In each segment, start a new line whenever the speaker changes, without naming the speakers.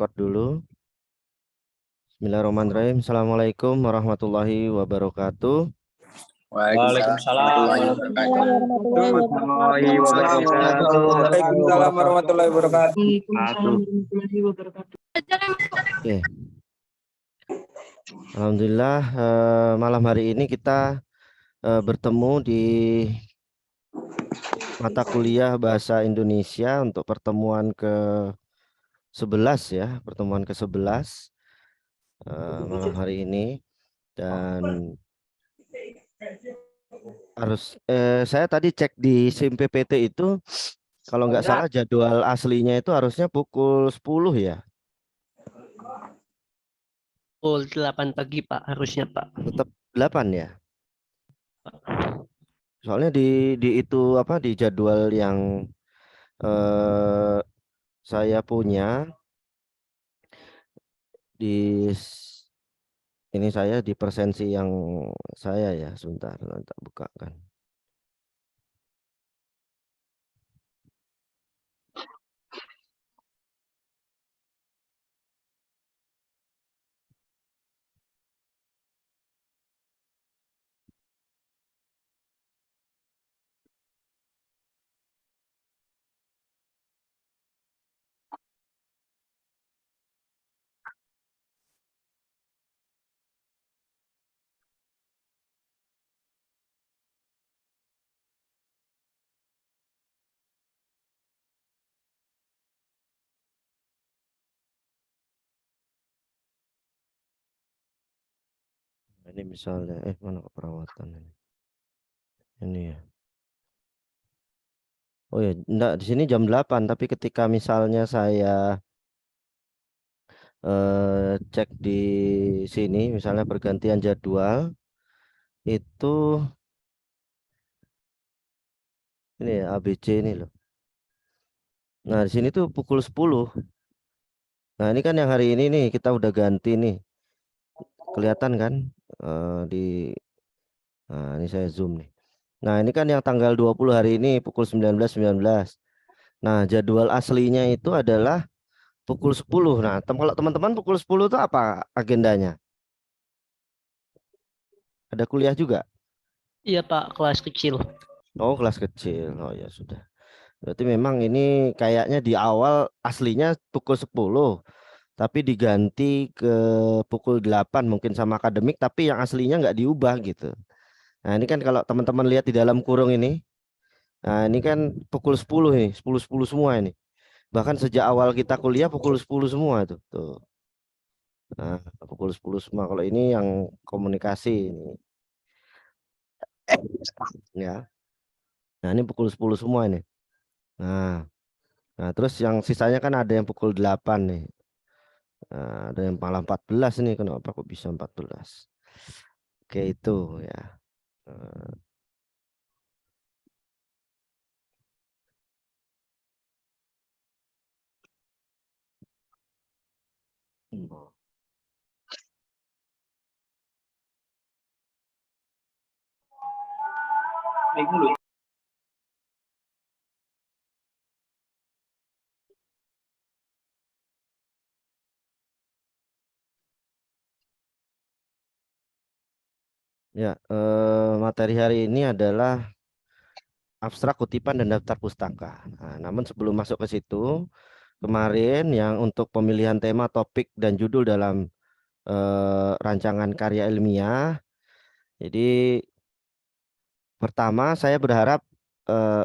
record dulu. Bismillahirrahmanirrahim. Assalamualaikum warahmatullahi wabarakatuh.
Waalaikumsalam warahmatullahi wabarakatuh.
Waalaikumsalam warahmatullahi wabarakatuh.
Oke. Alhamdulillah malam hari ini kita bertemu di mata kuliah Bahasa Indonesia untuk pertemuan ke-11 ya, pertemuan ke-11 malam hari ini. Dan saya tadi cek di SIM PPT itu, kalau nggak salah jadwal aslinya itu harusnya pukul 10 ya.
Pukul 8 pagi Pak, harusnya Pak.
Tetap 8 ya. Soalnya di itu apa di jadwal yang saya punya ini saya di presensi yang saya ya, sebentar nanti buka kan. Ini misalnya mana keperawatan ini ya. Oh ya, enggak, di sini jam 8, tapi ketika misalnya saya cek di sini misalnya pergantian jadwal itu ini ya ABC ini loh. Nah, di sini tuh pukul 10. Nah, ini kan yang hari ini nih kita udah ganti nih. Kelihatan kan nah, ini saya zoom nih. Nah, ini kan yang tanggal 20 hari ini pukul 19.19. Nah, jadwal aslinya itu adalah pukul 10. Nah, kalau teman-teman pukul 10 itu apa agendanya? Ada kuliah juga?
Iya Pak, kelas kecil.
Oh, kelas kecil. Oh ya sudah. Berarti memang ini kayaknya di awal aslinya pukul 10, tapi diganti ke pukul 8 mungkin sama akademik, tapi yang aslinya nggak diubah gitu. Nah, ini kan kalau teman-teman lihat di dalam kurung ini, nah ini kan pukul 10 nih, 10.10 semua ini. Bahkan sejak awal kita kuliah pukul 10 semua tuh. Tuh. Nah, pukul 10 semua. Kalau ini yang komunikasi ini. Ya. Nah, ini pukul 10 semua ini. Nah, terus yang sisanya kan ada yang pukul 8 nih. Nah, ada yang malah 14 nih. Kenapa kok bisa 14? Oke, itu ya. Ya, materi hari ini adalah abstrak kutipan dan daftar pustaka. Nah, namun sebelum masuk ke situ, kemarin yang untuk pemilihan tema, topik, dan judul dalam rancangan karya ilmiah. Jadi pertama saya berharap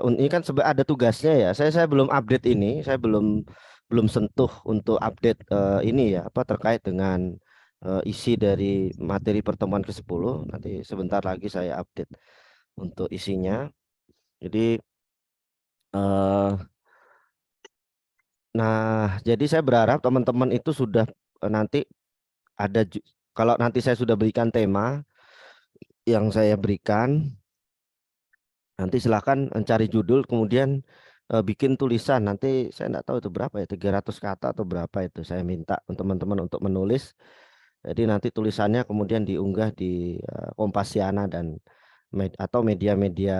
ini kan ada tugasnya ya. Saya belum update ini, saya belum sentuh untuk update ini ya, apa terkait dengan isi dari materi pertemuan ke-10. Nanti sebentar lagi saya update untuk isinya. Jadi nah, jadi saya berharap teman-teman itu sudah nanti ada kalau nanti saya sudah berikan tema yang saya berikan, nanti silahkan mencari judul, kemudian bikin tulisan. Nanti saya enggak tahu itu berapa ya, 300 kata atau berapa itu. Saya minta teman-teman untuk menulis. Jadi nanti tulisannya kemudian diunggah di Kompasiana dan atau media-media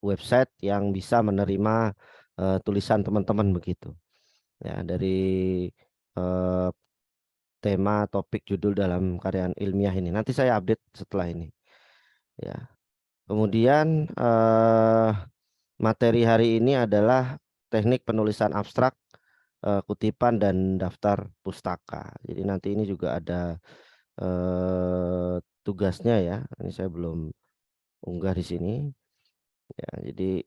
website yang bisa menerima tulisan teman-teman begitu. Ya, dari eh, tema, topik, judul dalam karya ilmiah ini. Nanti saya update setelah ini. Ya. Kemudian materi hari ini adalah teknik penulisan abstrak, kutipan dan daftar pustaka. Jadi nanti ini juga ada tugasnya ya. Ini saya belum unggah di sini. Ya, jadi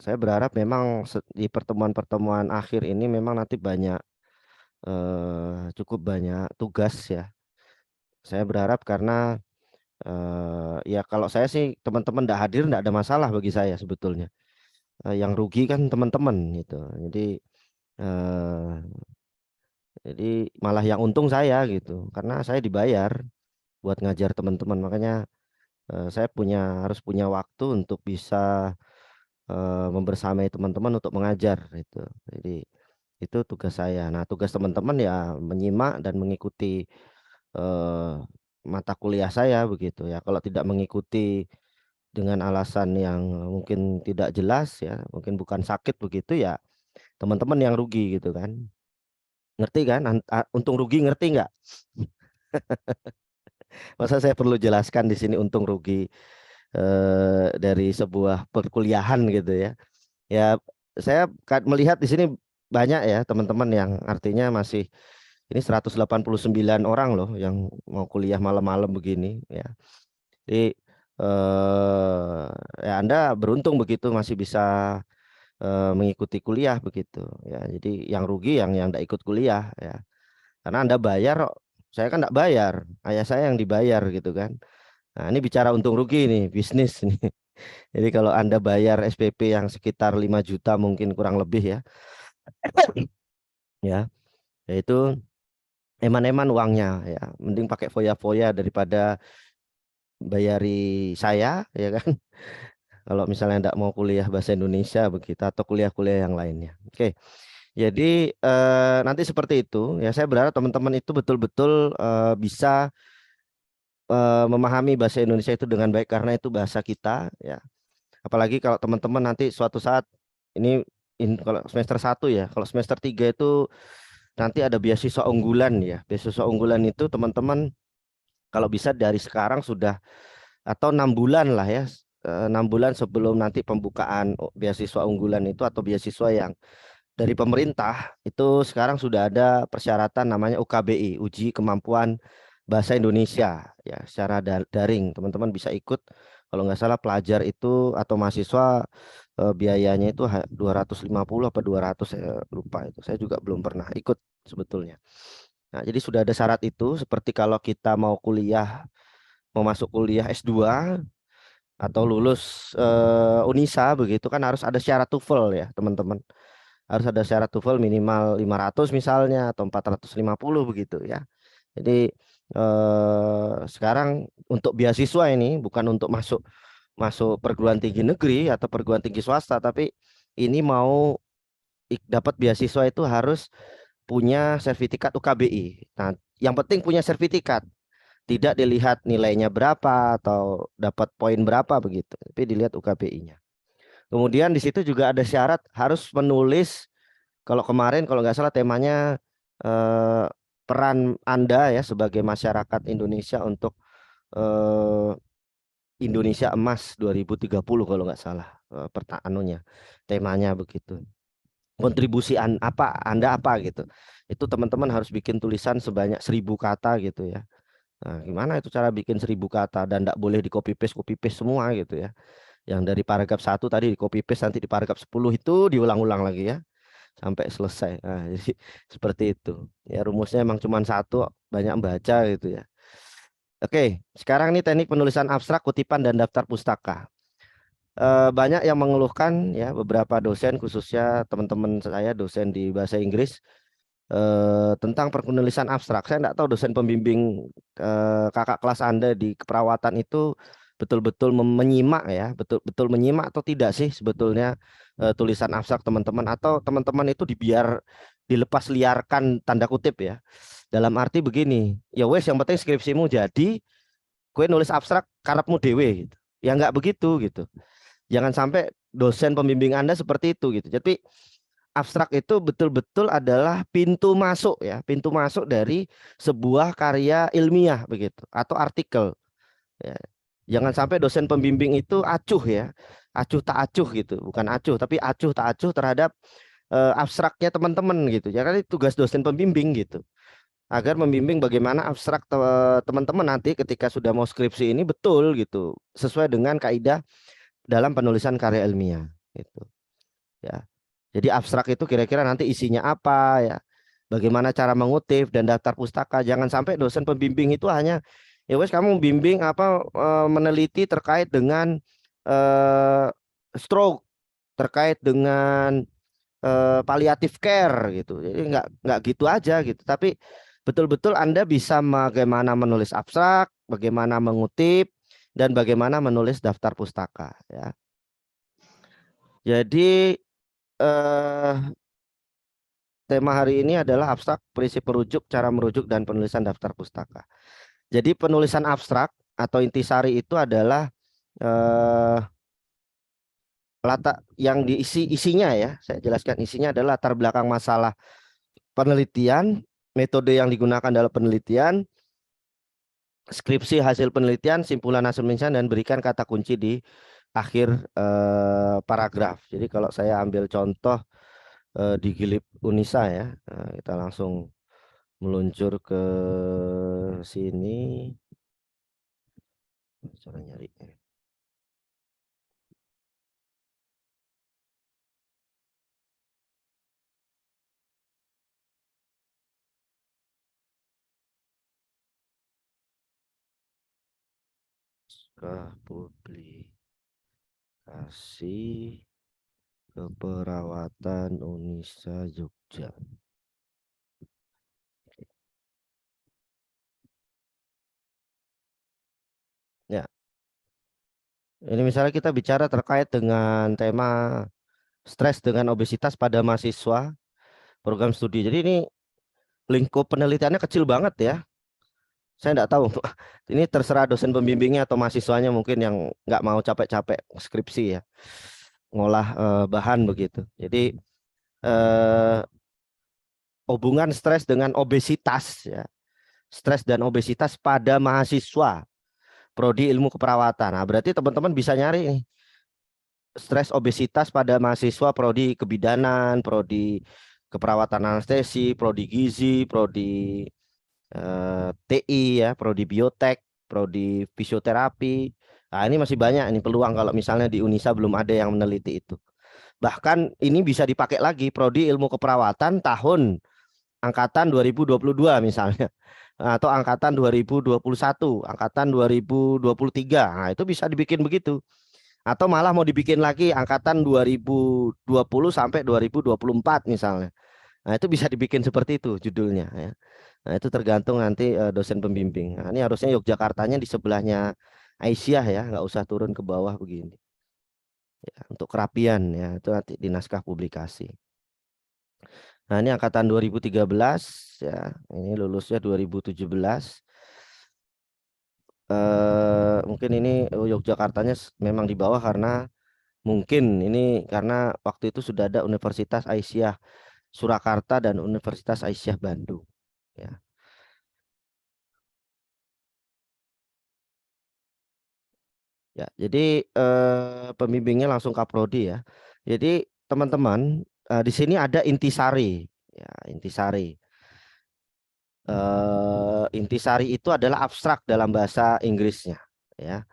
saya berharap memang di pertemuan-pertemuan akhir ini memang nanti banyak cukup banyak tugas ya. Saya berharap karena ya kalau saya sih teman-teman tidak hadir tidak ada masalah bagi saya sebetulnya. Yang rugi kan teman-teman gitu. Eh, jadi malah yang untung saya gitu karena saya dibayar buat ngajar teman-teman. Makanya saya harus punya waktu untuk bisa membersamai teman-teman untuk mengajar itu. Jadi itu tugas saya. Nah, tugas teman-teman ya menyimak dan mengikuti mata kuliah saya begitu ya. Kalau tidak mengikuti dengan alasan yang mungkin tidak jelas ya, mungkin bukan sakit begitu ya, teman-teman yang rugi gitu kan. Ngerti kan? Untung rugi ngerti nggak? Masa saya perlu jelaskan di sini untung rugi dari sebuah perkuliahan gitu ya. Ya, saya melihat di sini banyak ya teman-teman yang artinya masih ini 189 orang loh yang mau kuliah malam-malam begini ya. Jadi ya Anda beruntung begitu masih bisa mengikuti kuliah begitu ya. Jadi yang rugi yang tidak ikut kuliah ya. Karena Anda bayar kok. Saya kan tidak bayar, ayah saya yang dibayar gitu kan. Nah, ini bicara untung rugi nih, bisnis nih. Jadi kalau Anda bayar SPP yang sekitar 5 juta mungkin kurang lebih ya. Ya, yaitu eman-eman uangnya ya. Mending pakai foya-foya daripada bayari saya ya kan. Kalau misalnya tidak mau kuliah bahasa Indonesia begitu atau kuliah-kuliah yang lainnya. Oke. Jadi nanti seperti itu ya, saya berharap teman-teman itu betul-betul bisa memahami bahasa Indonesia itu dengan baik karena itu bahasa kita ya. Apalagi kalau teman-teman nanti suatu saat ini kalau semester 1 ya, kalau semester 3 itu nanti ada beasiswa unggulan ya. Beasiswa unggulan itu teman-teman kalau bisa dari sekarang sudah atau 6 bulan lah ya, 6 bulan sebelum nanti pembukaan beasiswa unggulan itu atau beasiswa yang dari pemerintah itu sekarang sudah ada persyaratan namanya UKBI, uji kemampuan bahasa Indonesia ya, secara daring. Teman-teman bisa ikut, kalau nggak salah pelajar itu atau mahasiswa biayanya itu 250 apa 200 saya lupa itu. Saya juga belum pernah ikut sebetulnya. Nah, jadi sudah ada syarat itu, seperti kalau kita mau masuk kuliah S2 atau lulus Unisa begitu kan harus ada syarat TOEFL ya, teman-teman. Harus ada syarat TOEFL minimal 500 misalnya atau 450 begitu ya. Jadi sekarang untuk beasiswa ini bukan untuk masuk perguruan tinggi negeri atau perguruan tinggi swasta, tapi ini mau dapat beasiswa itu harus punya sertifikat UKBI. Nah, yang penting punya sertifikat. Tidak dilihat nilainya berapa atau dapat poin berapa begitu, tapi dilihat UKBI-nya. Kemudian di situ juga ada syarat harus menulis. Kalau kemarin kalau nggak salah temanya peran Anda ya sebagai masyarakat Indonesia untuk Indonesia Emas 2030 kalau nggak salah temanya begitu. Kontribusi Anda apa gitu. Itu teman-teman harus bikin tulisan sebanyak 1000 kata gitu ya. Nah, gimana itu cara bikin 1000 kata dan tidak boleh di copy paste semua gitu ya. Yang dari paragraf 1 tadi di copy paste, nanti di paragraf 10 itu diulang-ulang lagi ya sampai selesai. Nah, jadi seperti itu. Ya rumusnya emang cuma satu, banyak baca gitu ya. Oke, sekarang ini teknik penulisan abstrak, kutipan dan daftar pustaka. Banyak yang mengeluhkan ya, beberapa dosen khususnya teman-teman saya dosen di bahasa Inggris tentang penulisan abstrak. Saya tidak tahu dosen pembimbing kakak kelas Anda di keperawatan itu betul-betul menyimak ya, betul-betul menyimak atau tidak sih sebetulnya tulisan abstrak teman-teman, atau teman-teman itu dilepas liarkan tanda kutip ya. Dalam arti begini, ya wes yang penting skripsimu jadi, kue nulis abstrak karepmu dewe gitu. Ya nggak begitu gitu. Jangan sampai dosen pembimbing Anda seperti itu gitu. Jadi abstrak itu betul-betul adalah pintu masuk ya, pintu masuk dari sebuah karya ilmiah begitu atau artikel. Ya. Jangan sampai dosen pembimbing itu acuh ya, acuh tak acuh gitu, bukan acuh tapi acuh tak acuh terhadap abstraknya teman-teman gitu. Jadi tugas dosen pembimbing gitu, agar membimbing bagaimana abstrak teman-teman nanti ketika sudah mau skripsi ini betul gitu, sesuai dengan kaidah dalam penulisan karya ilmiah gitu. Ya. Jadi abstrak itu kira-kira nanti isinya apa ya, bagaimana cara mengutip dan daftar pustaka. Jangan sampai dosen pembimbing itu hanya ya wes kamu bimbing apa meneliti terkait dengan eh, stroke, terkait dengan palliative care gitu. Jadi nggak gitu aja gitu. Tapi betul-betul Anda bisa bagaimana menulis abstrak, bagaimana mengutip, dan bagaimana menulis daftar pustaka ya. Jadi tema hari ini adalah abstrak, prinsip merujuk, cara merujuk, dan penulisan daftar pustaka. Jadi penulisan abstrak atau intisari itu adalah latar yang isinya ya. Saya jelaskan isinya adalah latar belakang masalah penelitian, metode yang digunakan dalam penelitian, skripsi hasil penelitian, simpulan hasil penelitian, dan berikan kata kunci di akhir paragraf. Jadi kalau saya ambil contoh di Gilip Unisa ya, kita langsung meluncur ke sini. Cara nyari. Publikasi keperawatan Unisa Jogja. Ya. Ini misalnya kita bicara terkait dengan tema stres dengan obesitas pada mahasiswa program studi. Jadi ini lingkup penelitiannya kecil banget ya. Saya enggak tahu. Ini terserah dosen pembimbingnya atau mahasiswanya mungkin yang nggak mau capek-capek skripsi ya. Ngolah bahan begitu. Jadi hubungan stres dengan obesitas ya. Stres dan obesitas pada mahasiswa prodi ilmu keperawatan. Nah, berarti teman-teman bisa nyari nih. Stres obesitas pada mahasiswa prodi kebidanan, prodi keperawatan anestesi, prodi gizi, prodi TI ya, prodi biotek, prodi fisioterapi. Nah, ini masih banyak ini peluang kalau misalnya di Unisa belum ada yang meneliti itu. Bahkan ini bisa dipakai lagi prodi ilmu keperawatan tahun angkatan 2022 misalnya, atau angkatan 2021, angkatan 2023. Nah, itu bisa dibikin begitu. Atau malah mau dibikin lagi angkatan 2020 sampai 2024 misalnya. Nah, itu bisa dibikin seperti itu judulnya ya. Nah, itu tergantung nanti dosen pembimbing. Nah, ini harusnya Yogyakartanya di sebelahnya Aisyah ya, nggak usah turun ke bawah begini. Ya, untuk kerapian ya, itu nanti di naskah publikasi. Nah, ini angkatan 2013 ya, ini lulusnya 2017. Mungkin ini Yogyakartanya memang di bawah karena mungkin ini karena waktu itu sudah ada Universitas Aisyah Surakarta dan Universitas Aisyah Bandung ya. Ya, jadi pembimbingnya langsung Kaprodi ya. Jadi teman-teman di sini ada intisari ya, intisari. Intisari itu adalah abstrak dalam bahasa Inggrisnya ya.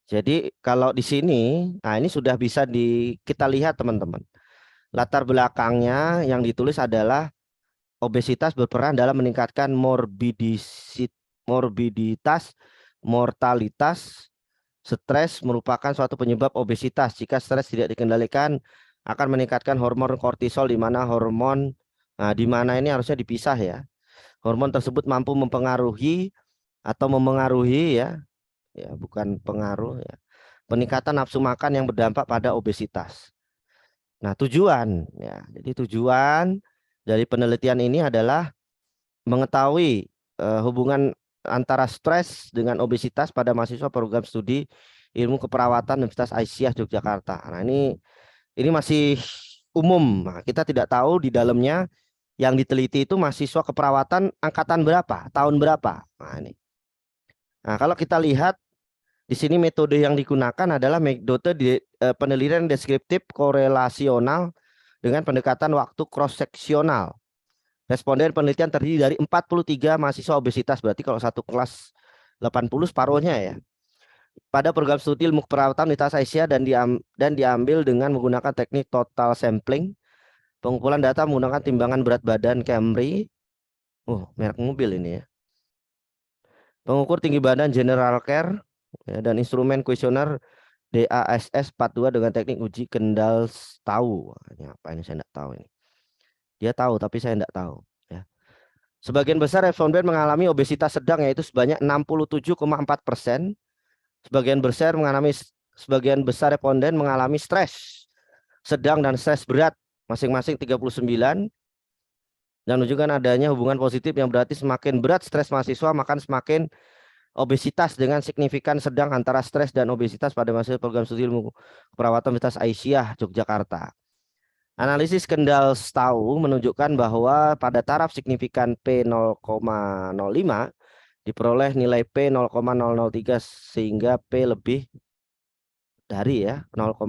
Jadi kalau di sini, nah ini sudah bisa kita lihat teman-teman. Latar belakangnya yang ditulis adalah obesitas berperan dalam meningkatkan morbiditas, mortalitas. Stres merupakan suatu penyebab obesitas. Jika stres tidak dikendalikan, akan meningkatkan hormon kortisol, di mana di mana ini harusnya dipisah ya. Hormon tersebut mampu mempengaruhi atau memengaruhi ya, bukan pengaruh ya, peningkatan nafsu makan yang berdampak pada obesitas. Nah, jadi tujuan dari penelitian ini adalah mengetahui hubungan antara stres dengan obesitas pada mahasiswa program studi ilmu keperawatan Universitas Aisyah Yogyakarta. Nah, ini masih umum. Nah, kita tidak tahu di dalamnya yang diteliti itu mahasiswa keperawatan angkatan berapa, tahun berapa. Nah, ini. Nah, kalau kita lihat di sini metode yang digunakan adalah metode penelitian deskriptif korelasional dengan pendekatan waktu cross seksional. Responden penelitian terdiri dari 43 mahasiswa obesitas, berarti kalau satu kelas 80 separuhnya ya. Pada program studi ilmu keperawatan Universitas Aisyah dan diambil dengan menggunakan teknik total sampling. Pengumpulan data menggunakan timbangan berat badan Camry. Oh, merek mobil ini ya. Pengukur tinggi badan General Care ya, dan instrumen kuesioner DASS 42 dengan teknik uji kendal tahu. Ini apa ini saya tidak tahu ini. Dia tahu tapi saya tidak tahu ya. Sebagian besar responden mengalami obesitas sedang yaitu sebanyak 67,4%. Sebagian besar responden mengalami stres sedang dan stres berat masing-masing 39 dan menunjukkan adanya hubungan positif yang berarti semakin berat stres mahasiswa maka semakin obesitas dengan signifikan sedang antara stres dan obesitas pada mahasiswa program studi ilmu keperawatan Universitas Aisyah Yogyakarta. Analisis kendal tahu menunjukkan bahwa pada taraf signifikan P0,05 diperoleh nilai P 0,003 sehingga P lebih dari ya 0,05.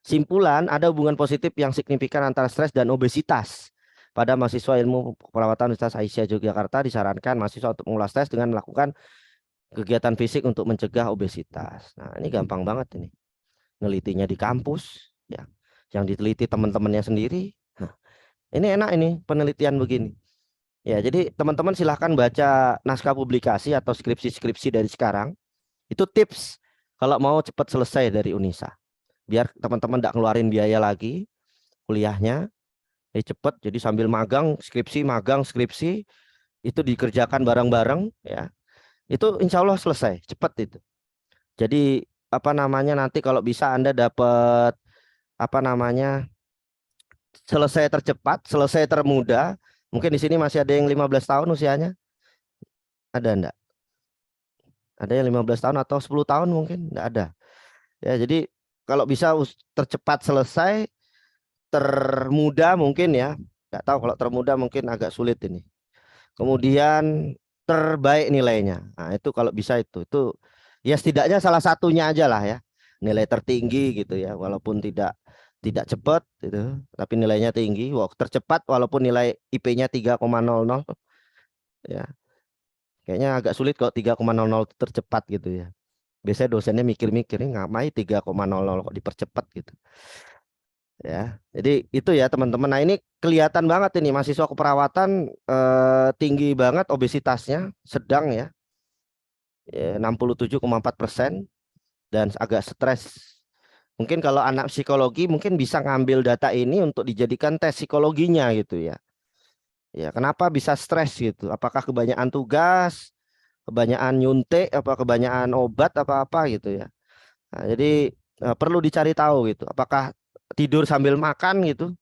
Simpulan, ada hubungan positif yang signifikan antara stres dan obesitas. Pada mahasiswa ilmu keperawatan Universitas Aisyah Yogyakarta disarankan mahasiswa untuk mengolah stres dengan melakukan kegiatan fisik untuk mencegah obesitas. Nah, ini gampang banget ini. Nelitinya di kampus, ya, yang diteliti teman-temannya sendiri. Nah, ini enak ini penelitian begini. Ya, jadi teman-teman silahkan baca naskah publikasi atau skripsi-skripsi dari sekarang. Itu tips kalau mau cepat selesai dari Unisa. Biar teman-teman tidak ngeluarin biaya lagi kuliahnya. Cepat, jadi sambil magang skripsi itu dikerjakan bareng-bareng ya. Itu insya Allah selesai, cepat itu. Jadi apa namanya nanti kalau bisa Anda dapat apa namanya selesai tercepat, selesai termuda. Mungkin di sini masih ada yang 15 tahun usianya. Ada enggak? Ada yang 15 tahun atau 10 tahun mungkin? Enggak ada. Ya, jadi kalau bisa tercepat selesai, termuda mungkin ya. Enggak tahu kalau termuda mungkin agak sulit ini. Kemudian terbaik nilainya. Nah, itu kalau bisa itu ya setidaknya salah satunya aja lah ya. Nilai tertinggi gitu ya, walaupun tidak cepat gitu, tapi nilainya tinggi. Wow, tercepat walaupun nilai IP-nya 3,00 ya. Kayaknya agak sulit kalau 3,00 tercepat gitu ya. Biasanya dosennya mikir-mikir ini ngapain 3,00 kok dipercepat gitu. Ya. Jadi itu ya teman-teman. Nah, ini kelihatan banget ini mahasiswa keperawatan tinggi banget obesitasnya, sedang ya. 67,4% dan agak stres. Mungkin kalau anak psikologi mungkin bisa ngambil data ini untuk dijadikan tes psikologinya gitu ya. Ya, kenapa bisa stres gitu? Apakah kebanyakan tugas, kebanyakan nyuntik, apa kebanyakan obat apa gitu ya. Nah, jadi perlu dicari tahu gitu. Apakah tidur sambil makan gitu?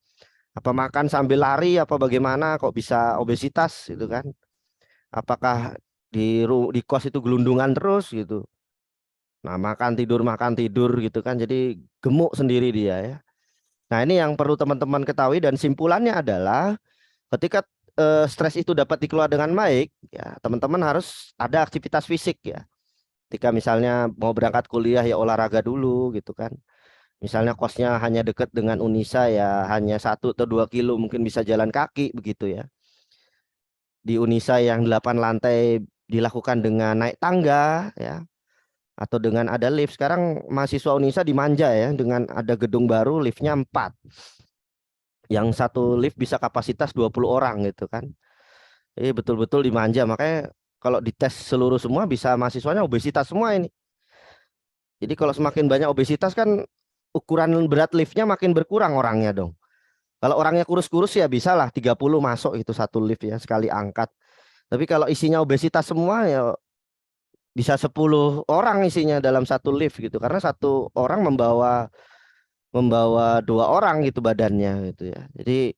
Apa makan sambil lari apa bagaimana kok bisa obesitas gitu kan? Apakah di kos itu gelundungan terus gitu? Nah, makan tidur gitu kan. Jadi gemuk sendiri dia ya. Nah, ini yang perlu teman-teman ketahui dan simpulannya adalah ketika stres itu dapat dikelola dengan baik, ya teman-teman harus ada aktivitas fisik ya. Ketika misalnya mau berangkat kuliah ya olahraga dulu gitu kan. Misalnya kosnya hanya dekat dengan Unisa ya hanya 1 atau 2 kilo mungkin bisa jalan kaki begitu ya. Di Unisa yang 8 lantai dilakukan dengan naik tangga ya. Atau dengan ada lift. Sekarang mahasiswa Unisa dimanja ya dengan ada gedung baru liftnya 4. Yang satu lift bisa kapasitas 20 orang gitu kan. Jadi betul-betul dimanja. Makanya kalau dites seluruh semua bisa mahasiswanya obesitas semua ini. Jadi kalau semakin banyak obesitas kan ukuran berat liftnya makin berkurang orangnya dong. Kalau orangnya kurus-kurus ya bisa lah 30 masuk itu satu lift ya sekali angkat. Tapi kalau isinya obesitas semua ya bisa 10 orang isinya dalam satu lift gitu. Karena satu orang membawa 2 orang gitu badannya gitu ya. Jadi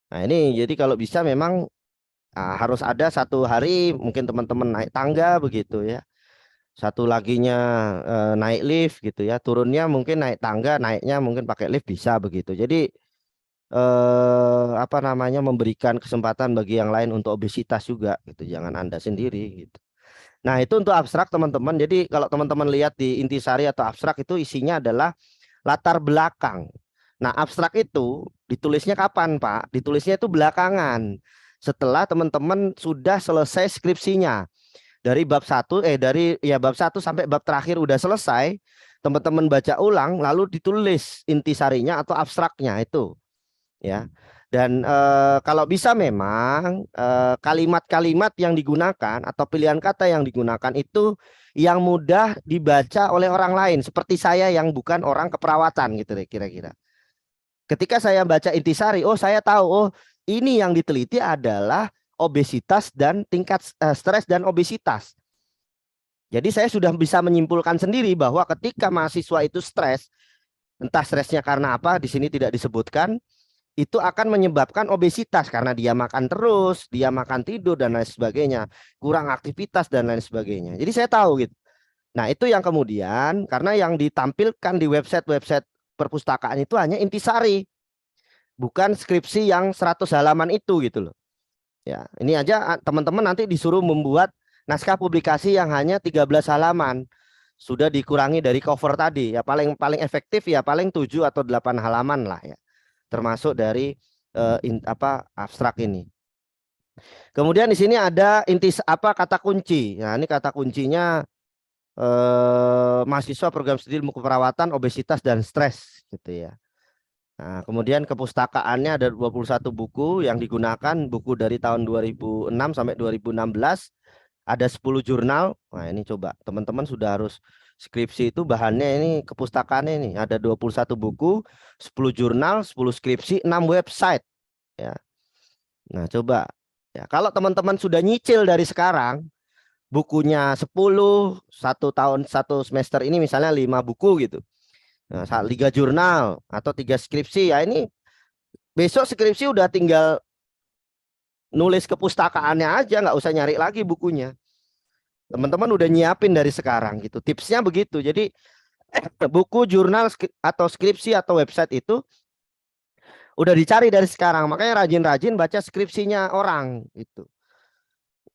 nah ini jadi kalau bisa memang harus ada satu hari mungkin teman-teman naik tangga begitu ya. Satu laginya naik lift gitu ya, turunnya mungkin naik tangga, naiknya mungkin pakai lift bisa begitu. Jadi apa namanya, memberikan kesempatan bagi yang lain untuk obesitas juga gitu. Jangan Anda sendiri gitu. Nah, itu untuk abstrak teman-teman. Jadi kalau teman-teman lihat di intisari atau abstrak itu isinya adalah latar belakang. Nah, abstrak itu ditulisnya kapan, Pak? Ditulisnya itu belakangan. Setelah teman-teman sudah selesai skripsinya. Dari bab 1 sampai bab terakhir udah selesai, teman-teman baca ulang lalu ditulis intisarinya atau abstraknya itu. Ya. Dan kalau bisa memang kalimat-kalimat yang digunakan atau pilihan kata yang digunakan itu yang mudah dibaca oleh orang lain, seperti saya yang bukan orang keperawatan gitu deh kira-kira. Ketika saya baca intisari, oh saya tahu, oh ini yang diteliti adalah obesitas dan tingkat stres dan obesitas. Jadi saya sudah bisa menyimpulkan sendiri bahwa ketika mahasiswa itu stres, entah stresnya karena apa, di sini tidak disebutkan, itu akan menyebabkan obesitas karena dia makan terus, dia makan tidur dan lain sebagainya, kurang aktivitas dan lain sebagainya. Jadi saya tahu gitu. Nah, itu yang kemudian karena yang ditampilkan di website-website perpustakaan itu hanya intisari, bukan skripsi yang 100 halaman itu gitu loh. Ya, ini aja teman-teman nanti disuruh membuat naskah publikasi yang hanya 13 halaman. Sudah dikurangi dari cover tadi. Ya paling efektif ya paling 7 atau 8 halaman lah ya. Termasuk dari abstrak ini. Kemudian di sini ada kata kunci. Nah, ini kata kuncinya mahasiswa program studi ilmu keperawatan, obesitas dan stres gitu ya. Nah, kemudian kepustakaannya ada 21 buku yang digunakan, buku dari tahun 2006 sampai 2016. Ada 10 jurnal. Nah, ini coba teman-teman sudah harus skripsi itu bahannya ini kepustakaannya ini ada 21 buku, 10 jurnal, 10 skripsi, 6 website ya. Nah, coba ya kalau teman-teman sudah nyicil dari sekarang bukunya 10, 1 semester ini misalnya 5 buku gitu. Nah, 3 jurnal atau 3 skripsi ya, ini besok skripsi udah tinggal nulis kepustakaannya aja, nggak usah nyari lagi bukunya. Teman-teman udah nyiapin dari sekarang gitu. Tipsnya begitu. Jadi buku, jurnal atau skripsi atau website itu udah dicari dari sekarang. Makanya rajin-rajin baca skripsinya orang gitu.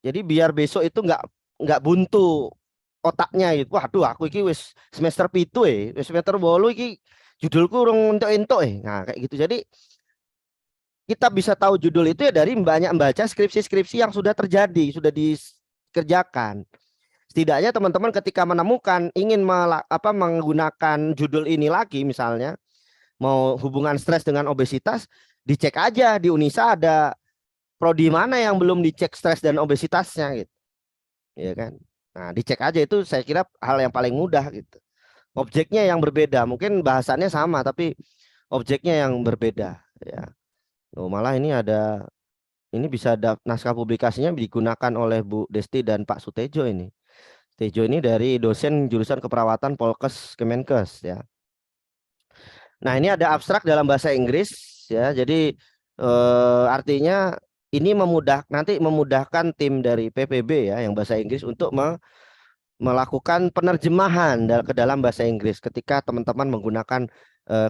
Jadi biar besok itu nggak buntu otaknya gitu. Waduh, aku iki wis semester 7 semester 8 iki judulku urung entuk-entuk Nah, kayak gitu. Jadi kita bisa tahu judul itu ya dari banyak membaca skripsi-skripsi yang sudah terjadi, sudah dikerjakan. Setidaknya teman-teman ketika menemukan ingin menggunakan judul ini lagi, misalnya mau hubungan stres dengan obesitas, dicek aja di Unisa ada prodi mana yang belum dicek stres dan obesitasnya gitu. Ya kan? Nah, dicek aja, itu saya kira hal yang paling mudah gitu. Objeknya yang berbeda, mungkin bahasannya sama tapi objeknya yang berbeda ya. Oh, malah ini bisa ada naskah publikasinya digunakan oleh Bu Desti dan Pak Sutejo ini. Tejo ini dari dosen jurusan keperawatan Polkes Kemenkes ya. Nah, ini ada abstrak dalam bahasa Inggris ya. Jadi artinya ini nanti memudahkan tim dari PPB ya yang bahasa Inggris untuk melakukan penerjemahan ke dalam bahasa Inggris ketika teman-teman menggunakan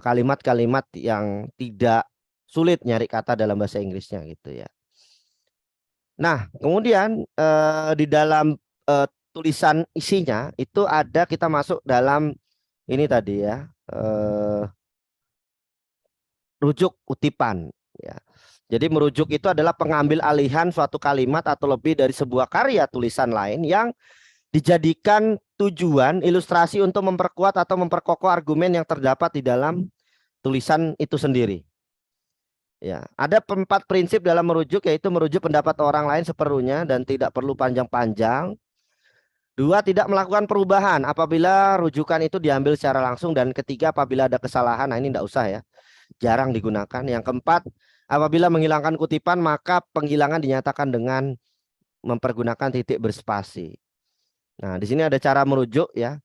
kalimat-kalimat yang tidak sulit nyari kata dalam bahasa Inggrisnya gitu ya. Nah, kemudian di dalam tulisan isinya itu ada, kita masuk dalam ini tadi ya, rujuk kutipan ya. Jadi merujuk itu adalah pengambil alihan suatu kalimat atau lebih dari sebuah karya tulisan lain yang dijadikan tujuan ilustrasi untuk memperkuat atau memperkokoh argumen yang terdapat di dalam tulisan itu sendiri. Ya, ada 4 prinsip dalam merujuk, yaitu merujuk pendapat orang lain seperlunya dan tidak perlu panjang-panjang. 2, tidak melakukan perubahan apabila rujukan itu diambil secara langsung. Dan ketiga, apabila ada kesalahan. Nah, ini tidak usah ya, jarang digunakan. Yang keempat, apabila menghilangkan kutipan maka penghilangan dinyatakan dengan mempergunakan titik berspasi. Nah, di sini ada cara merujuk ya.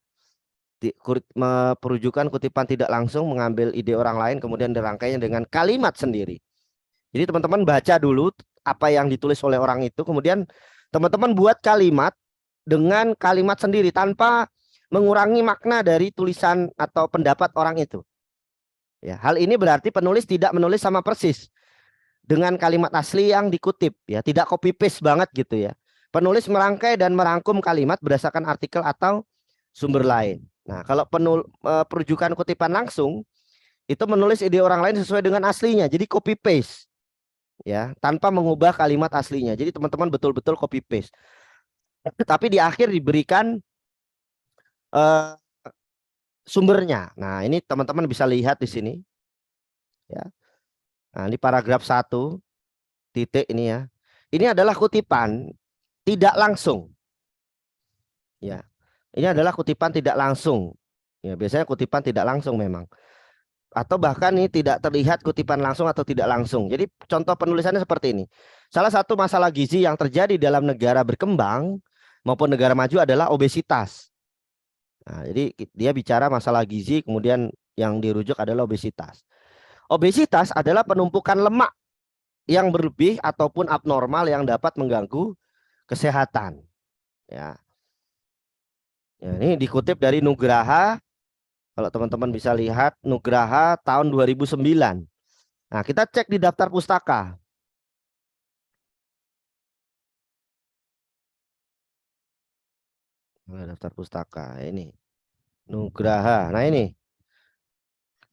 Perujukan kutipan tidak langsung, mengambil ide orang lain kemudian dirangkainya dengan kalimat sendiri. Jadi teman-teman baca dulu apa yang ditulis oleh orang itu, kemudian teman-teman buat kalimat dengan kalimat sendiri tanpa mengurangi makna dari tulisan atau pendapat orang itu. Ya, hal ini berarti penulis tidak menulis sama persis dengan kalimat asli yang dikutip, ya, tidak copy paste banget gitu ya. Penulis merangkai dan merangkum kalimat berdasarkan artikel atau sumber lain. Nah, kalau perujukan kutipan langsung itu menulis ide orang lain sesuai dengan aslinya, jadi copy paste. Ya, tanpa mengubah kalimat aslinya. Jadi teman-teman betul-betul copy paste. Tapi di akhir diberikan sumbernya. Nah, ini teman-teman bisa lihat di sini. Ya. Nah, ini paragraf 1 titik ini ya. Ini adalah kutipan tidak langsung. Ya. Ini adalah kutipan tidak langsung. Ya, biasanya kutipan tidak langsung memang. Atau bahkan ini tidak terlihat kutipan langsung atau tidak langsung. Jadi contoh penulisannya seperti ini. Salah satu masalah gizi yang terjadi dalam negara berkembang maupun negara maju adalah obesitas. Nah, jadi dia bicara masalah gizi, kemudian yang dirujuk adalah obesitas. Obesitas adalah penumpukan lemak yang berlebih ataupun abnormal yang dapat mengganggu kesehatan. Ya. Ya, ini dikutip dari Nugraha. Kalau teman-teman bisa lihat, Nugraha tahun 2009. Nah, kita cek di daftar pustaka. Nah, daftar pustaka ini. Nugraha. Nah, ini.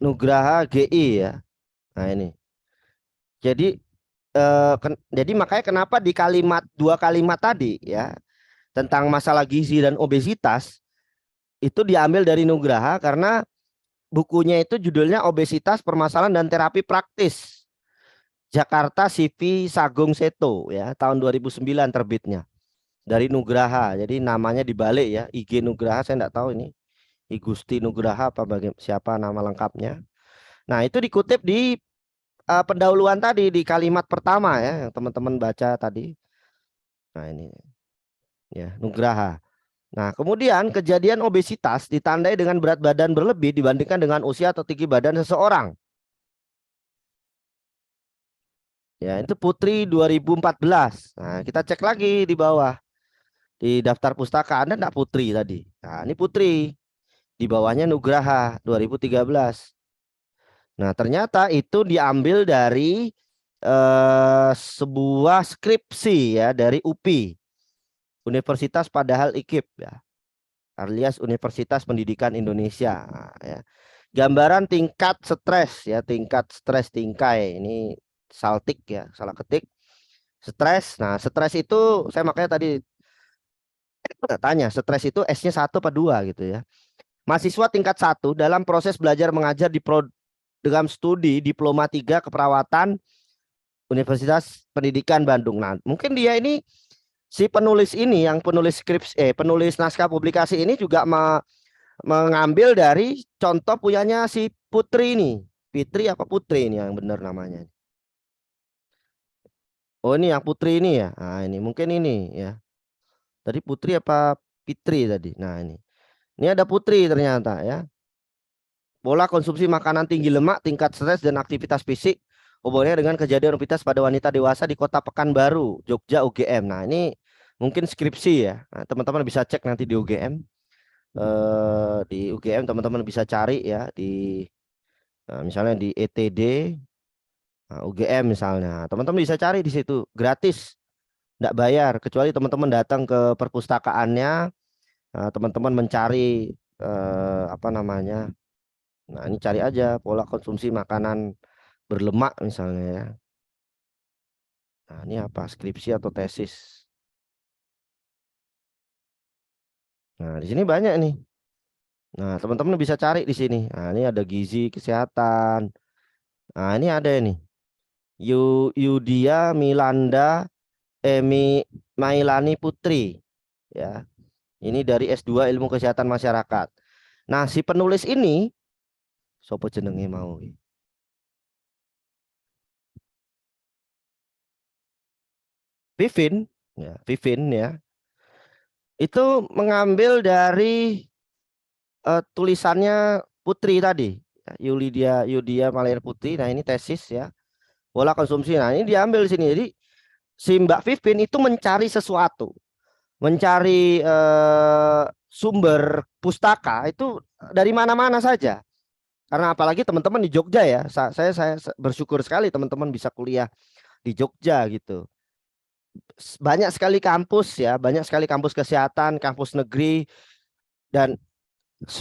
Nugraha GI ya. Nah, ini. Jadi jadi makanya kenapa di dua kalimat tadi ya tentang masalah gizi dan obesitas itu diambil dari Nugraha karena bukunya itu judulnya Obesitas Permasalahan dan Terapi Praktis. Jakarta CV Sagung Seto ya, tahun 2009 terbitnya. Dari Nugraha. Jadi namanya dibalik ya, IG Nugraha, saya enggak tahu ini. I Gusti Nugraha apa siapa nama lengkapnya. Nah, itu dikutip di pendahuluan tadi di kalimat pertama ya yang teman-teman baca tadi. Nah, ini ya, Nugraha. Nah, kemudian kejadian obesitas ditandai dengan berat badan berlebih dibandingkan dengan usia atau tinggi badan seseorang. Ya, itu Putri 2014. Nah, kita cek lagi di bawah. Di daftar pustaka Anda enggak Putri tadi. Nah, ini Putri. Di bawahnya Nugraha 2013. Nah, ternyata itu diambil dari sebuah skripsi ya dari UPI. Universitas Padahal IKIP ya. Alias Universitas Pendidikan Indonesia. Nah, ya. Gambaran tingkat stres ya, tingkat stres tingkai. Ini saltik ya, salah ketik. Stres. Nah, stres itu saya makanya tadi tanya, stres itu S-nya 1 apa 2 gitu ya. Mahasiswa tingkat 1 dalam proses belajar mengajar di program studi Diploma 3 Keperawatan Universitas Pendidikan Bandung. Nah, mungkin dia ini si penulis ini yang penulis penulis naskah publikasi ini juga mengambil dari contoh punyanya si Putri ini. Fitri apa Putri ini yang benar namanya? Oh, ini yang Putri ini ya. Nah, ini mungkin ini ya. Tadi Putri apa Fitri tadi? Nah, ini. Ini ada Putri ternyata ya. Pola konsumsi makanan tinggi lemak, tingkat stres dan aktivitas fisik hubungannya dengan kejadian obesitas pada wanita dewasa di Kota Pekanbaru, Jogja UGM. Nah, ini mungkin skripsi ya. Nah, teman-teman bisa cek nanti di UGM. Di UGM teman-teman bisa cari ya di misalnya di ETD UGM misalnya. Teman-teman bisa cari di situ gratis. Enggak bayar kecuali teman-teman datang ke perpustakaannya, teman-teman mencari apa namanya. Nah, ini cari aja pola konsumsi makanan berlemak misalnya ya. Nah, ini apa? Skripsi atau tesis. Nah, di sini banyak nih. Nah, teman-teman bisa cari di sini. Nah, ini ada gizi kesehatan. Nah, ini ada ini. Yudia Milanda Mailani Putri. Ya. Ini dari S2 Ilmu Kesehatan Masyarakat. Nah, si penulis ini sopo jenenge mau. Vivin ya. Itu mengambil dari tulisannya Putri tadi. Yudia Malayar Putri. Nah, ini tesis ya. Pola konsumsi. Nah, ini diambil di sini. Jadi si Mbak Vivin itu mencari sesuatu. mencari sumber pustaka itu dari mana-mana saja. Karena apalagi teman-teman di Jogja ya, saya bersyukur sekali teman-teman bisa kuliah di Jogja gitu. Banyak sekali kampus ya, banyak sekali kampus kesehatan, kampus negeri, dan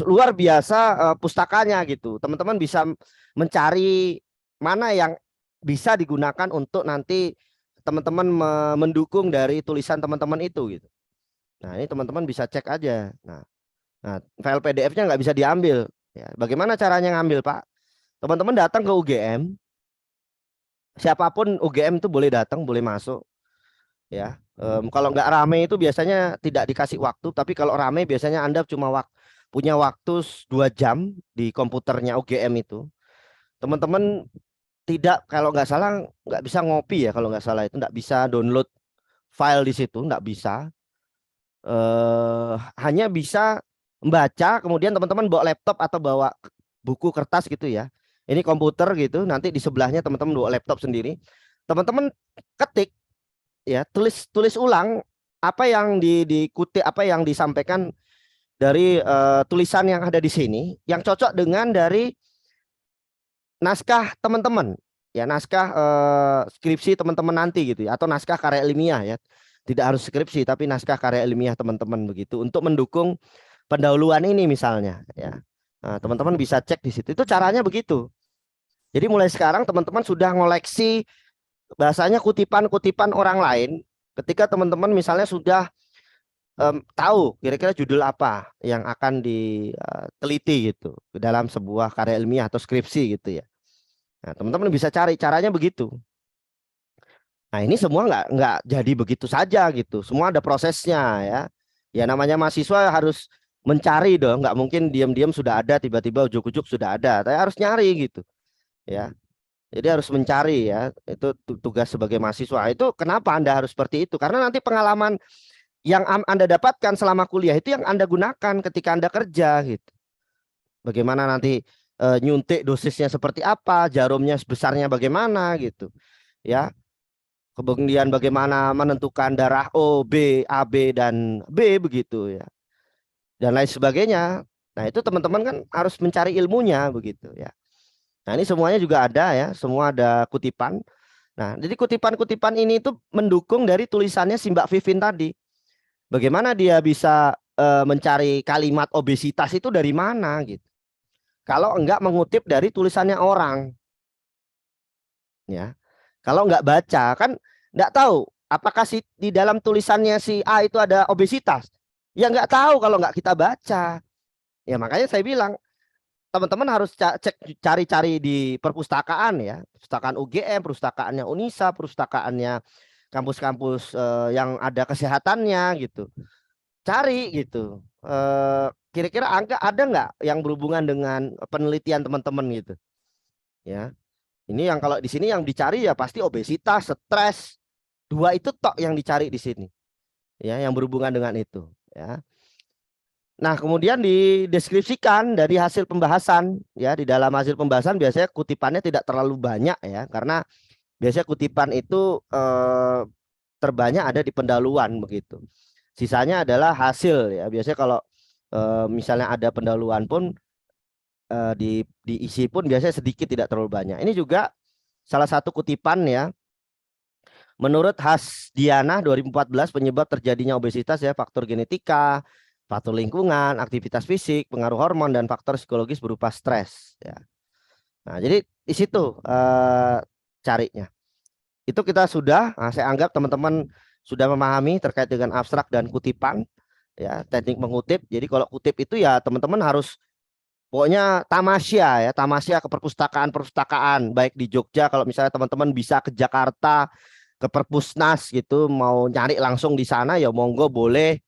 luar biasa pustakanya gitu. Teman-teman bisa mencari mana yang bisa digunakan untuk nanti teman-teman mendukung dari tulisan teman-teman itu gitu. Nah, ini teman-teman bisa cek aja. Nah, file PDF-nya nggak bisa diambil. Ya, bagaimana caranya ngambil, Pak? Teman-teman datang ke UGM, siapapun UGM itu boleh datang, boleh masuk. Ya, kalau nggak rame itu biasanya tidak dikasih waktu, tapi kalau rame biasanya Anda cuma punya waktu 2 jam di komputernya UGM itu. Teman-teman tidak, kalau nggak salah nggak bisa ngopi ya, kalau nggak salah itu nggak bisa download file di situ, nggak bisa. Hanya bisa membaca, kemudian teman-teman bawa laptop atau bawa buku kertas gitu ya. Ini komputer gitu, nanti di sebelahnya teman-teman bawa laptop sendiri. Teman-teman ketik ya, tulis ulang apa yang dikutip, apa yang disampaikan dari tulisan yang ada di sini, yang cocok dengan dari naskah teman-teman ya, naskah skripsi teman-teman nanti gitu ya, atau naskah karya ilmiah ya. Tidak harus skripsi tapi naskah karya ilmiah teman-teman begitu, untuk mendukung pendahuluan ini misalnya ya. Nah, teman-teman bisa cek di situ. Itu caranya begitu. Jadi mulai sekarang teman-teman sudah ngoleksi bahasanya kutipan-kutipan orang lain. Ketika teman-teman misalnya sudah tahu kira-kira judul apa yang akan diteliti gitu dalam sebuah karya ilmiah atau skripsi gitu ya. Nah, teman-teman bisa cari, caranya begitu. Nah, ini semua nggak jadi begitu saja gitu. Semua ada prosesnya ya. Ya namanya mahasiswa harus mencari dong. Nggak mungkin diam-diam sudah ada, tiba-tiba ujuk-ujuk sudah ada. Tapi harus nyari gitu. Ya. Jadi harus mencari ya. Itu tugas sebagai mahasiswa. Itu kenapa Anda harus seperti itu? Karena nanti pengalaman yang Anda dapatkan selama kuliah itu yang Anda gunakan ketika Anda kerja gitu. Bagaimana nanti nyuntik dosisnya seperti apa, jarumnya sebesarnya bagaimana gitu. Ya. Kemudian bagaimana menentukan darah O, B, AB, dan B begitu ya. Dan lain sebagainya. Nah itu teman-teman kan harus mencari ilmunya begitu ya. Nah ini semuanya juga ada ya. Semua ada kutipan. Nah jadi kutipan-kutipan ini itu mendukung dari tulisannya si Mbak Vivin tadi. Bagaimana dia bisa mencari kalimat obesitas itu dari mana gitu. Kalau enggak mengutip dari tulisannya orang. Ya. Kalau nggak baca kan nggak tahu apakah di dalam tulisannya si A itu ada obesitas. Ya nggak tahu kalau nggak kita baca. Ya makanya saya bilang teman-teman harus cari-cari di perpustakaan ya, perpustakaan UGM, perpustakaannya Unisa, perpustakaannya kampus-kampus yang ada kesehatannya gitu. Cari gitu. Kira-kira angka ada nggak yang berhubungan dengan penelitian teman-teman gitu. Ya. Ini yang kalau di sini yang dicari ya pasti obesitas, stres. 2 itu tok yang dicari di sini. Ya, yang berhubungan dengan itu, ya. Nah, kemudian dideskripsikan dari hasil pembahasan, ya. Di dalam hasil pembahasan biasanya kutipannya tidak terlalu banyak ya, karena biasanya kutipan itu terbanyak ada di pendahuluan begitu. Sisanya adalah hasil ya. Biasanya kalau misalnya ada pendahuluan pun diisi pun biasanya sedikit, tidak terlalu banyak. Ini juga salah satu kutipan ya. Menurut Hasdiana 2014 penyebab terjadinya obesitas ya faktor genetika, faktor lingkungan, aktivitas fisik, pengaruh hormon dan faktor psikologis berupa stres ya. Nah, jadi di situ carinya. Itu kita sudah, saya anggap teman-teman sudah memahami terkait dengan abstrak dan kutipan ya, teknik mengutip. Jadi kalau kutip itu ya teman-teman harus pokoknya tamasya ya, tamasya ke perpustakaan baik di Jogja, kalau misalnya teman-teman bisa ke Jakarta ke Perpusnas gitu mau nyari langsung di sana ya monggo boleh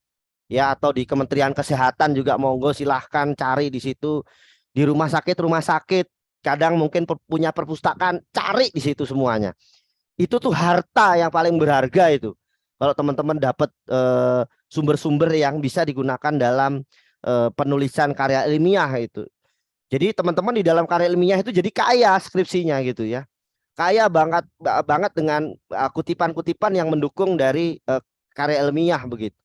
ya, atau di Kementerian Kesehatan juga monggo silahkan cari di situ, di rumah sakit kadang mungkin punya perpustakaan, cari di situ semuanya. Itu tuh harta yang paling berharga itu kalau teman-teman dapat sumber-sumber yang bisa digunakan dalam penulisan karya ilmiah itu. Jadi teman-teman di dalam karya ilmiah itu jadi kaya skripsinya gitu ya. Kaya banget dengan kutipan-kutipan yang mendukung dari karya ilmiah begitu.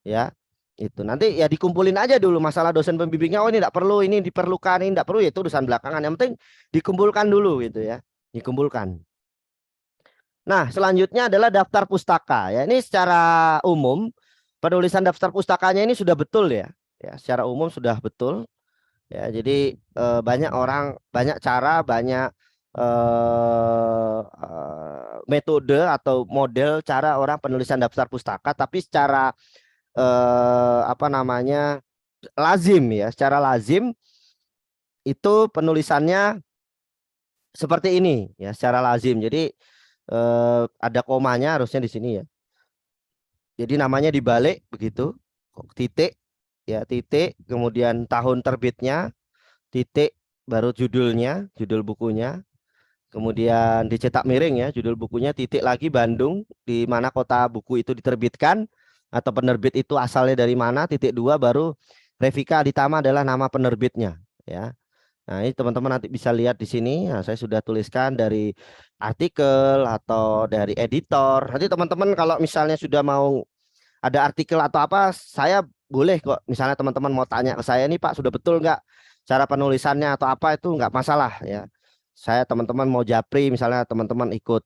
ya. Itu nanti ya dikumpulin aja dulu masalah dosen pembimbingnya. Oh ini tidak perlu, ini diperlukan, ini tidak perlu, ya itu urusan belakangan. Yang penting dikumpulkan dulu gitu ya, dikumpulkan. Nah, selanjutnya adalah daftar pustaka ya. Ini secara umum penulisan daftar pustakanya ini sudah betul ya. Ya, secara umum sudah betul. Ya, jadi banyak orang, banyak cara, banyak metode atau model cara orang penulisan daftar pustaka, tapi secara apa namanya lazim ya, secara lazim itu penulisannya seperti ini ya, secara lazim. Jadi ada komanya harusnya di sini ya. Jadi namanya dibalik begitu, titik ya, titik, kemudian tahun terbitnya, titik, baru judulnya, judul bukunya, kemudian dicetak miring ya, judul bukunya, titik lagi Bandung, di mana kota buku itu diterbitkan atau penerbit itu asalnya dari mana, titik dua, baru Revika Aditama adalah nama penerbitnya ya. Nah, ini teman-teman nanti bisa lihat di sini. Nah, saya sudah tuliskan dari artikel atau dari editor. Nanti teman-teman kalau misalnya sudah mau ada artikel atau apa, saya boleh kok. Misalnya teman-teman mau tanya ke saya nih Pak, sudah betul nggak cara penulisannya atau apa, itu nggak masalah ya. Saya teman-teman mau japri, misalnya teman-teman ikut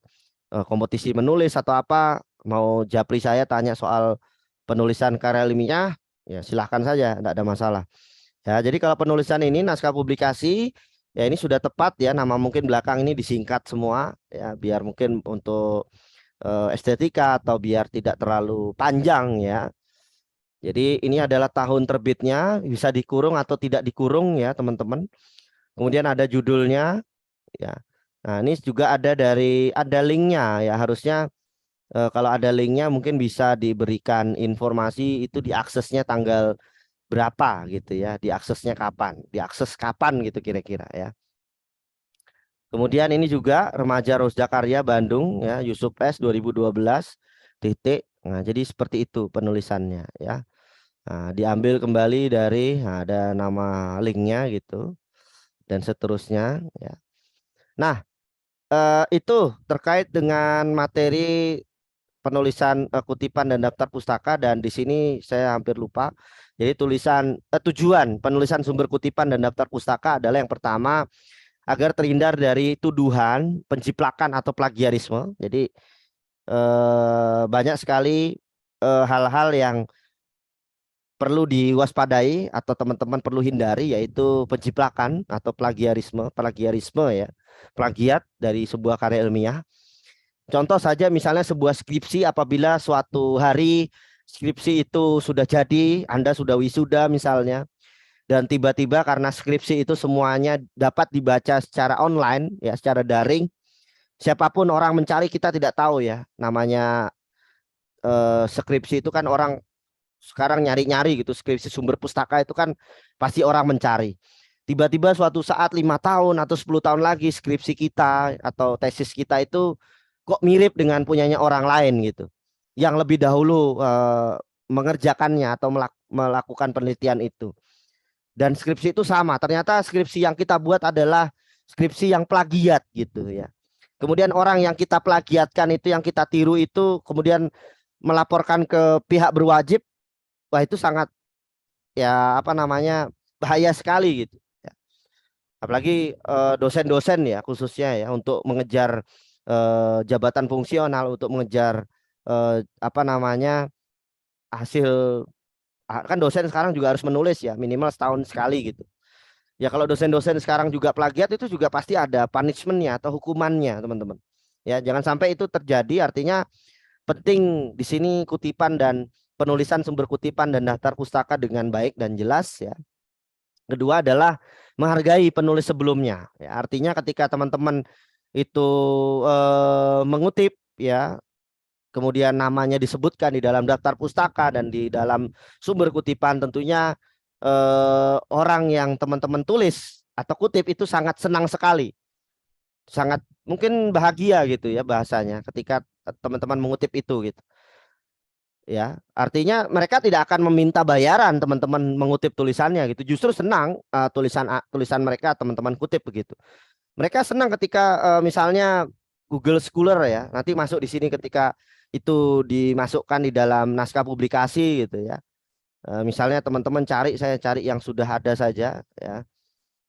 kompetisi menulis atau apa, mau japri saya tanya soal penulisan karya ilmiah, ya silahkan saja, tidak ada masalah. Ya, jadi kalau penulisan ini naskah publikasi, ya ini sudah tepat ya, nama mungkin belakang ini disingkat semua ya, biar mungkin untuk estetika atau biar tidak terlalu panjang ya. Jadi ini adalah tahun terbitnya, bisa dikurung atau tidak dikurung ya teman-teman. Kemudian ada judulnya ya. Nah, ini juga ada linknya ya, harusnya kalau ada linknya mungkin bisa diberikan informasi itu diaksesnya tanggal berapa gitu ya, diaksesnya kapan, diakses kapan gitu kira-kira ya. Kemudian ini juga Remaja Rosda Karya Bandung ya, Yusuf S 2012 titik. Nah, jadi seperti itu penulisannya ya. Nah, diambil kembali dari, nah, ada nama linknya gitu dan seterusnya ya. Nah, itu terkait dengan materi penulisan kutipan dan daftar pustaka, dan di sini saya hampir lupa. Jadi tujuan penulisan sumber kutipan dan daftar pustaka adalah yang pertama agar terhindar dari tuduhan penjiplakan atau plagiarisme. Jadi banyak sekali hal-hal yang perlu diwaspadai atau teman-teman perlu hindari, yaitu penjiplakan atau plagiarisme ya, plagiat dari sebuah karya ilmiah. Contoh saja misalnya sebuah skripsi, apabila suatu hari skripsi itu sudah jadi, Anda sudah wisuda misalnya, dan tiba-tiba karena skripsi itu semuanya dapat dibaca secara online ya, secara daring, siapapun orang mencari, kita tidak tahu ya, namanya skripsi itu kan orang sekarang nyari-nyari gitu, skripsi sumber pustaka itu kan pasti orang mencari. Tiba-tiba suatu saat 5 tahun atau 10 tahun lagi skripsi kita atau tesis kita itu kok mirip dengan punyanya orang lain gitu, yang lebih dahulu mengerjakannya atau melakukan penelitian itu. Dan skripsi itu sama, ternyata skripsi yang kita buat adalah skripsi yang plagiat gitu ya. Kemudian orang yang kita plagiatkan itu, yang kita tiru itu, kemudian melaporkan ke pihak berwajib, wah itu sangat ya apa namanya bahaya sekali gitu ya. Apalagi dosen-dosen ya khususnya ya, untuk mengejar jabatan fungsional, untuk mengejar apa namanya hasil, kan dosen sekarang juga harus menulis ya minimal setahun sekali gitu ya. Kalau dosen-dosen sekarang juga plagiat, itu juga pasti ada punishmentnya atau hukumannya teman-teman ya. Jangan sampai itu terjadi. Artinya penting di sini kutipan dan penulisan sumber kutipan dan daftar pustaka dengan baik dan jelas ya. Kedua adalah menghargai penulis sebelumnya ya. Artinya ketika teman-teman itu mengutip ya, kemudian namanya disebutkan di dalam daftar pustaka dan di dalam sumber kutipan, tentunya orang yang teman-teman tulis atau kutip itu sangat senang sekali, sangat mungkin bahagia gitu ya bahasanya, ketika teman-teman mengutip itu gitu ya. Artinya mereka tidak akan meminta bayaran teman-teman mengutip tulisannya gitu, justru senang tulisan mereka teman-teman kutip begitu. Mereka senang ketika misalnya Google Scholar ya nanti masuk di sini, ketika itu dimasukkan di dalam naskah publikasi gitu ya, Misalnya teman-teman saya cari yang sudah ada saja ya.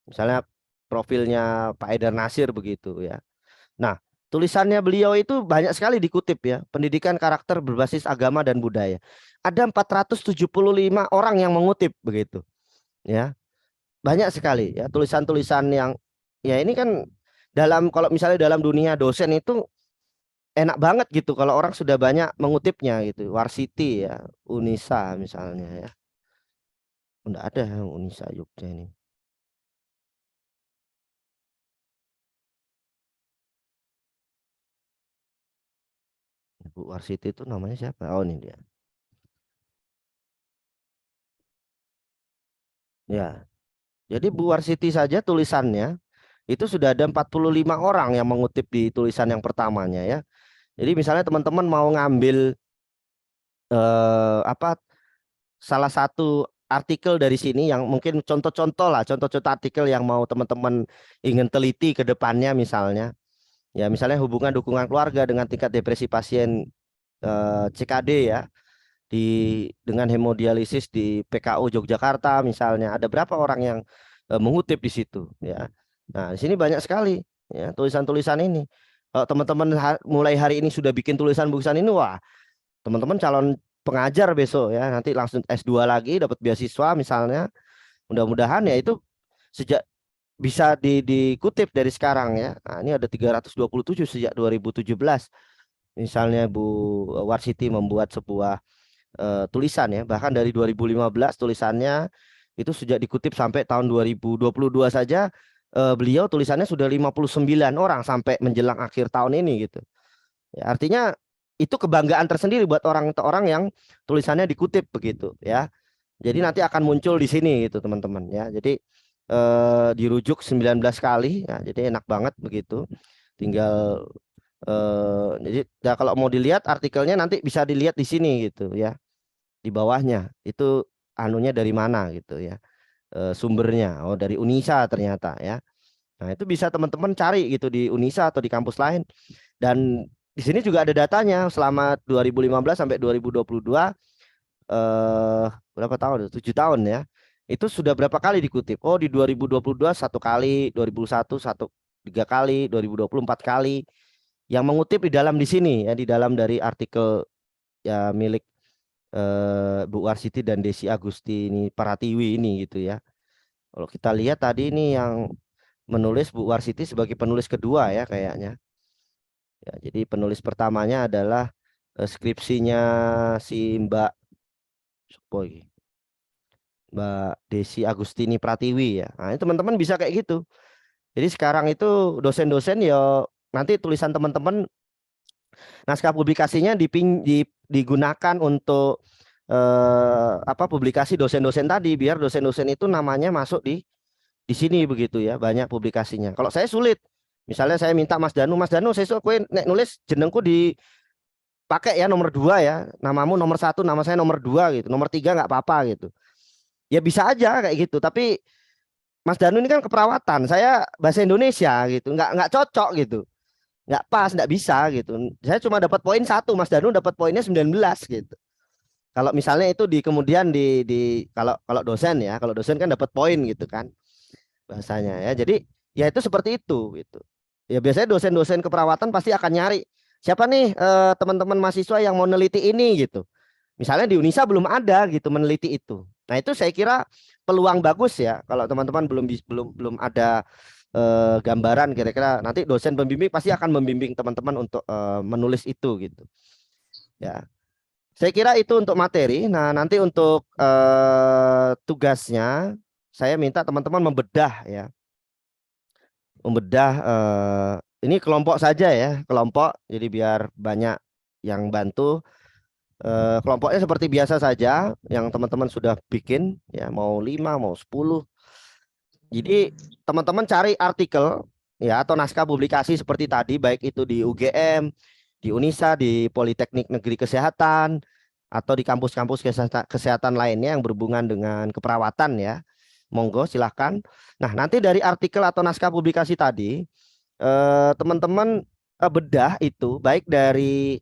Misalnya profilnya Pak Haidar Nasir begitu ya. Nah, tulisannya beliau itu banyak sekali dikutip ya. Pendidikan karakter berbasis agama dan budaya. Ada 475 orang yang mengutip begitu. Ya. Banyak sekali ya tulisan-tulisan yang ya ini kan kalau misalnya dalam dunia dosen itu enak banget gitu kalau orang sudah banyak mengutipnya gitu. Warsiti ya, Unisa misalnya ya. Enggak ada Unisa Yogyakarta ini. Bu Warsiti itu namanya siapa? Oh ini dia. Ya. Jadi Bu Warsiti saja tulisannya itu sudah ada 45 orang yang mengutip di tulisan yang pertamanya ya. Jadi misalnya teman-teman mau ngambil apa salah satu artikel dari sini yang mungkin contoh-contoh lah, contoh-contoh artikel yang mau teman-teman ingin teliti ke depannya misalnya. Ya misalnya hubungan dukungan keluarga dengan tingkat depresi pasien CKD ya. Dengan hemodialisis di PKU Yogyakarta misalnya ada berapa orang yang mengutip di situ ya. Nah, di sini banyak sekali ya tulisan-tulisan ini. Kalau teman-teman mulai hari ini sudah bikin tulisan-tulisan ini, wah, teman-teman calon pengajar besok ya, nanti langsung S2 lagi dapat beasiswa misalnya. Mudah-mudahan ya itu sejak bisa dikutip dari sekarang ya. Nah, ini ada 327 sejak 2017. Misalnya Bu Warsiti membuat sebuah tulisan ya, bahkan dari 2015 tulisannya itu sejak dikutip sampai tahun 2022 saja beliau tulisannya sudah 59 orang sampai menjelang akhir tahun ini gitu. Ya, artinya itu kebanggaan tersendiri buat orang yang tulisannya dikutip begitu ya. Jadi nanti akan muncul di sini gitu teman-teman ya. Jadi dirujuk 19 kali ya, jadi enak banget begitu. Tinggal jadi ya kalau mau dilihat artikelnya nanti bisa dilihat di sini gitu ya. Di bawahnya itu anunya dari mana gitu ya, sumbernya dari Unisa ternyata ya. Nah itu bisa teman-teman cari gitu di Unisa atau di kampus lain, dan di sini juga ada datanya selama 2015 sampai 2022 berapa tahun, 7 tahun ya, itu sudah berapa kali dikutip. Oh di 2022 satu kali, 2001 3 kali, 2020 4 kali yang mengutip di sini ya, di dalam dari artikel ya milik Bu Warsiti dan Desi Agustini Pratiwi ini gitu ya. Kalau kita lihat tadi ini yang menulis Bu Warsiti sebagai penulis kedua ya kayaknya. Ya, jadi penulis pertamanya adalah skripsinya si Mbak Desi Agustini Pratiwi ya. Nah, ini teman-teman bisa kayak gitu. Jadi sekarang itu dosen-dosen ya nanti tulisan teman-teman naskah publikasinya digunakan untuk publikasi dosen-dosen tadi, biar dosen-dosen itu namanya masuk di sini begitu ya, banyak publikasinya. Kalau saya sulit, misalnya saya minta Mas Danu saya suka nek nulis jenengku dipakai ya nomor 2 ya, namamu nomor 1, nama saya nomor 2 gitu, nomor 3 nggak apa-apa gitu. Ya bisa aja kayak gitu, tapi Mas Danu ini kan keperawatan, saya bahasa Indonesia gitu, nggak cocok gitu. Nggak pas, nggak bisa gitu. Saya cuma dapat poin 1, Mas Danu dapat poinnya 19 gitu. Kalau misalnya itu kemudian kalau dosen ya, kalau dosen kan dapat poin gitu kan bahasanya ya. Jadi ya itu seperti itu gitu. Ya biasanya dosen-dosen keperawatan pasti akan nyari siapa nih teman-teman mahasiswa yang mau neliti ini gitu. Misalnya di Unisa belum ada gitu meneliti itu. Nah, itu saya kira peluang bagus ya kalau teman-teman belum ada gambaran kira-kira nanti dosen pembimbing pasti akan membimbing teman-teman untuk menulis itu gitu. Ya. Saya kira itu untuk materi. Nah, nanti untuk tugasnya saya minta teman-teman membedah ya. Membedah ini kelompok saja ya, kelompok. Jadi biar banyak yang bantu. Kelompoknya seperti biasa saja yang teman-teman sudah bikin ya, mau 5, mau 10. Jadi teman-teman cari artikel ya atau naskah publikasi seperti tadi, baik itu di UGM, di Unisa, di Politeknik Negeri Kesehatan, atau di kampus-kampus kesehatan lainnya yang berhubungan dengan keperawatan ya. Monggo silahkan. Nah, nanti dari artikel atau naskah publikasi tadi teman-teman bedah itu baik dari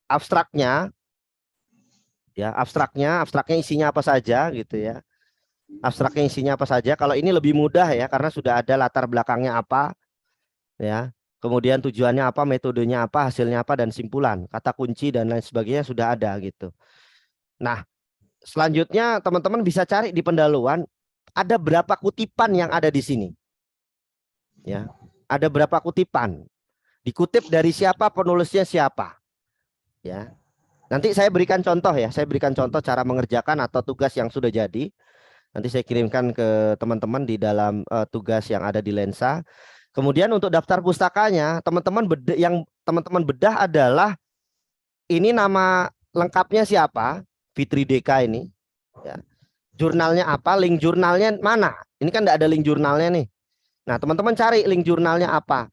abstraknya Ya, abstraknya isinya apa saja gitu ya. Abstraknya isinya apa saja. Kalau ini lebih mudah ya karena sudah ada latar belakangnya apa ya. Kemudian tujuannya apa, metodenya apa, hasilnya apa dan simpulan, kata kunci dan lain sebagainya sudah ada gitu. Nah, selanjutnya teman-teman bisa cari di pendahuluan ada berapa kutipan yang ada di sini. Ya. Ada berapa kutipan? Dikutip dari siapa, penulisnya siapa. Ya. Nanti saya berikan contoh ya, saya berikan contoh cara mengerjakan atau tugas yang sudah jadi. Nanti saya kirimkan ke teman-teman di dalam tugas yang ada di Lensa. Kemudian untuk daftar pustakanya, teman-teman bedah adalah ini nama lengkapnya siapa, Fitri Deka ini. Ya. Jurnalnya apa, link jurnalnya mana? Ini kan tidak ada link jurnalnya nih. Nah, teman-teman cari link jurnalnya apa.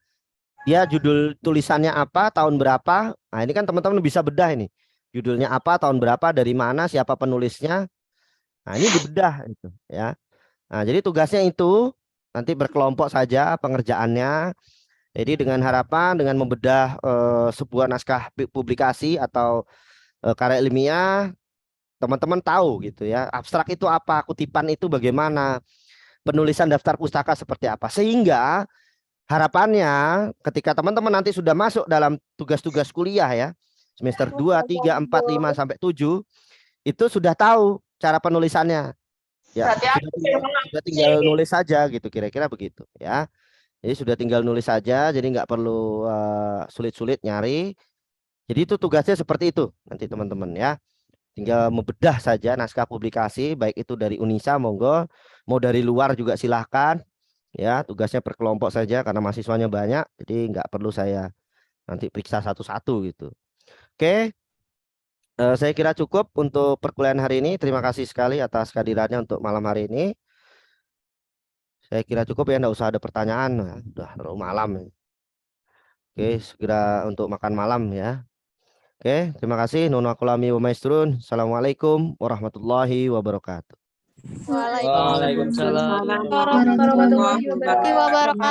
Dia judul tulisannya apa, tahun berapa. Nah, ini kan teman-teman bisa bedah ini. Judulnya apa, tahun berapa, dari mana, siapa penulisnya. Nah, ini dibedah itu ya. Nah, jadi tugasnya itu nanti berkelompok saja pengerjaannya. Jadi dengan harapan dengan membedah sebuah naskah publikasi atau karya ilmiah, teman-teman tahu gitu ya. Abstrak itu apa, kutipan itu bagaimana, penulisan daftar pustaka seperti apa. Sehingga harapannya ketika teman-teman nanti sudah masuk dalam tugas-tugas kuliah ya, semester 2, 3, 4, 5 sampai 7 itu sudah tahu cara penulisannya. Ya, sudah tinggal nulis saja gitu kira-kira begitu ya. Jadi sudah tinggal nulis saja, jadi nggak perlu sulit-sulit nyari. Jadi itu tugasnya seperti itu nanti teman-teman ya. Tinggal membedah saja naskah publikasi, baik itu dari Unisa monggo, mau dari luar juga silahkan. Ya, tugasnya per kelompok saja karena mahasiswanya banyak, jadi nggak perlu saya nanti periksa satu-satu gitu. Oke, saya kira cukup untuk perkuliahan hari ini. Terima kasih sekali atas kehadirannya untuk malam hari ini. Saya kira cukup ya, enggak usah ada pertanyaan. Nah, udah terlalu malam. Oke, segera untuk makan malam ya. Oke, terima kasih. Nunakulami wa maestrun. Assalamualaikum warahmatullahi wabarakatuh.
Waalaikumsalam
Waalaikumsalam.
warahmatullahi wabarakatuh.